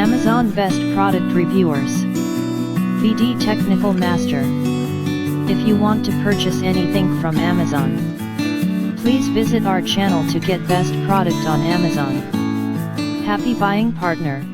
Amazon Best Product Reviewers. BD Technical Master. If you want to purchase anything from Amazon, please visit our channel to get best product on Amazon. Happy buying, partner.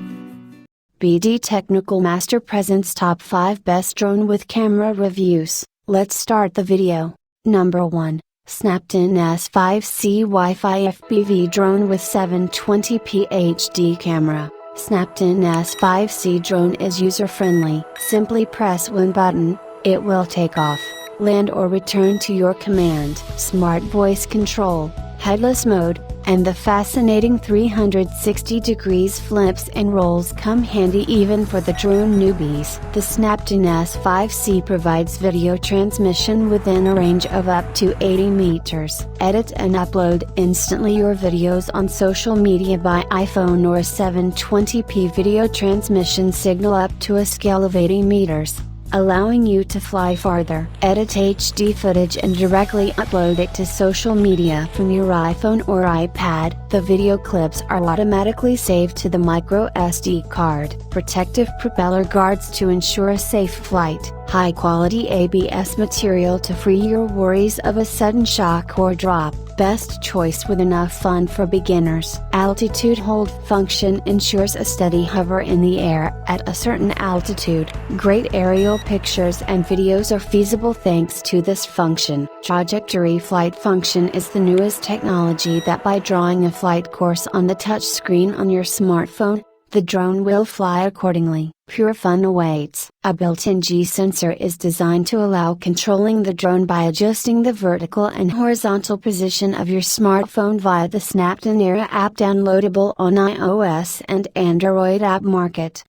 BD Technical Master presents top 5 best drone with camera reviews. Let's start the video. Number 1. Snapton S5C Wi-Fi FPV drone with 720p HD camera. Snapton S5C drone is user-friendly. Simply press one button, it will take off, land or return to your command. Smart voice control, headless mode, and the fascinating 360 degrees flips and rolls come handy even for the drone newbies. The Snapton S5C provides video transmission within a range of up to 80 meters. Edit and upload instantly your videos on social media by iPhone or 720p video transmission signal up to a scale of 80 meters, allowing you to fly farther. Edit HD footage and directly upload it to social media from your iPhone or iPad. The video clips are automatically saved to the micro SD card. Protective propeller guards to ensure a safe flight. High quality ABS material to free your worries of a sudden shock or drop. Best choice with enough fun for beginners. Altitude hold function ensures a steady hover in the air at a certain altitude. Great aerial pictures and videos are feasible thanks to this function. Trajectory flight function is the newest technology that by drawing a flight course on the touch screen on your smartphone, the drone will fly accordingly. Pure fun awaits. A built-in G sensor is designed to allow controlling the drone by adjusting the vertical and horizontal position of your smartphone via the Snapton Era app, downloadable on iOS and Android app market.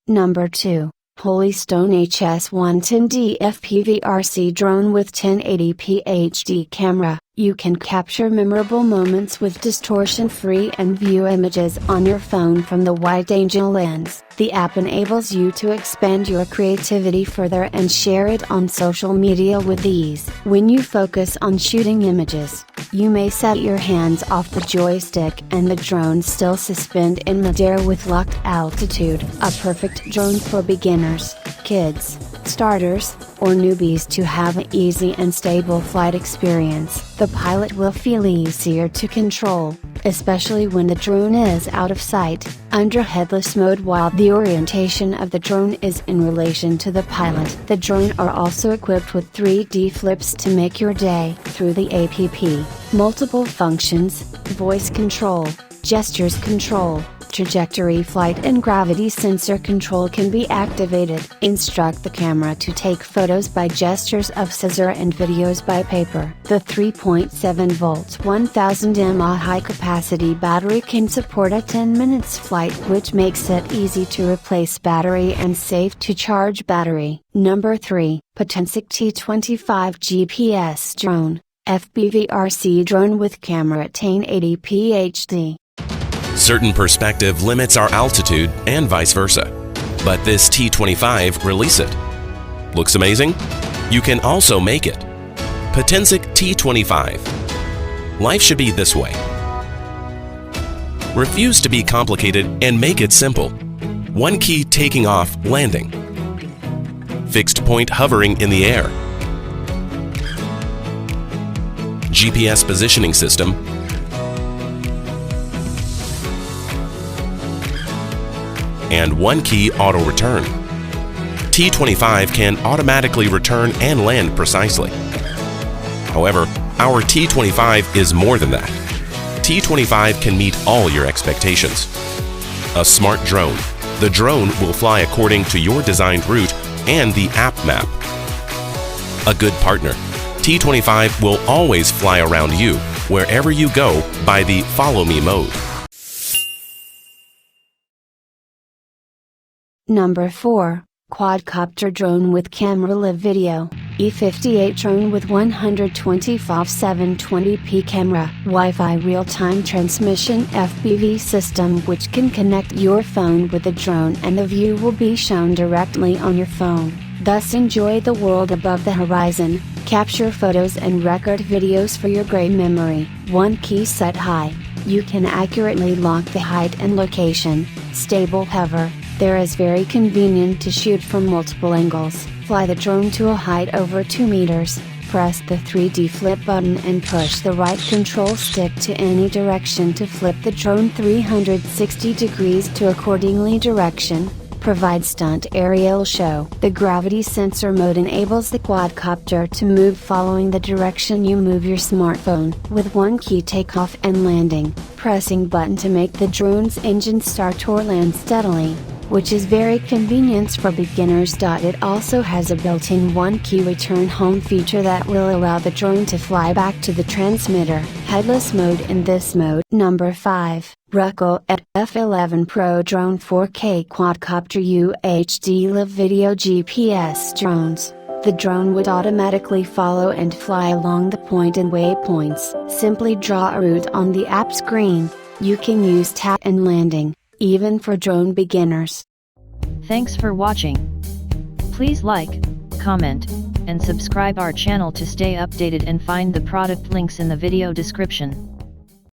Number 2. Holystone HS110D FPV-RC drone with 1080p HD camera. You can capture memorable moments with distortion-free and view images on your phone from the wide-angle lens. The app enables you to expand your creativity further and share it on social media with ease. When you focus on shooting images, you may set your hands off the joystick and the drone still suspend in midair with locked altitude. A perfect drone for beginners, kids, starters, or newbies to have an easy and stable flight experience. The pilot will feel easier to control, especially when the drone is out of sight, under headless mode, while the orientation of the drone is in relation to the pilot. The drone are also equipped with 3D flips to make your day through the app. Multiple functions, voice control, gestures control, trajectory flight and gravity sensor control can be activated. Instruct the camera to take photos by gestures of scissor and videos by paper. The 3.7 volts 1000 mAh high capacity battery can support a 10 minutes flight, which makes it easy to replace battery and safe to charge battery. Number 3. Potensic T25 GPS drone, FPV-RC drone with camera 1080p HD. Certain perspective limits our altitude and vice versa, but this T25 release it. Looks amazing? You can also make it. Potensic T25. Life should be this way. Refuse to be complicated and make it simple. One key taking off, landing. Fixed point hovering in the air. GPS positioning system. And one key auto return. T25 can automatically return and land precisely. However, our T25 is more than that. T25 can meet all your expectations. A smart drone. The drone will fly according to your designed route and the app map. A good partner. T25 will always fly around you, wherever you go, by the follow me mode. Number 4. Quadcopter drone with camera live video, E58 drone with 125 720p camera, Wi-Fi real-time transmission FPV system which can connect your phone with the drone and the view will be shown directly on your phone. Thus enjoy the world above the horizon, capture photos and record videos for your great memory. One key set high. You can accurately lock the height and location, stable hover. There is very convenient to shoot from multiple angles. Fly the drone to a height over 2 meters. Press the 3D flip button and push the right control stick to any direction to flip the drone 360 degrees to accordingly direction. Provide stunt aerial show. The gravity sensor mode enables the quadcopter to move following the direction you move your smartphone. With one key, takeoff and landing. Pressing button to make the drone's engine start or land steadily, which is very convenient for beginners. It also has a built-in one-key return home feature that will allow the drone to fly back to the transmitter. Headless mode. In this mode. Number 5. Ruckel at F11 Pro Drone 4K Quadcopter UHD Live Video GPS drones. The drone would automatically follow and fly along the point and waypoints. Simply draw a route on the app screen. You can use tap and landing, even for drone beginners. Thanks for watching. Please like, comment, and subscribe our channel to stay updated and find the product links in the video description.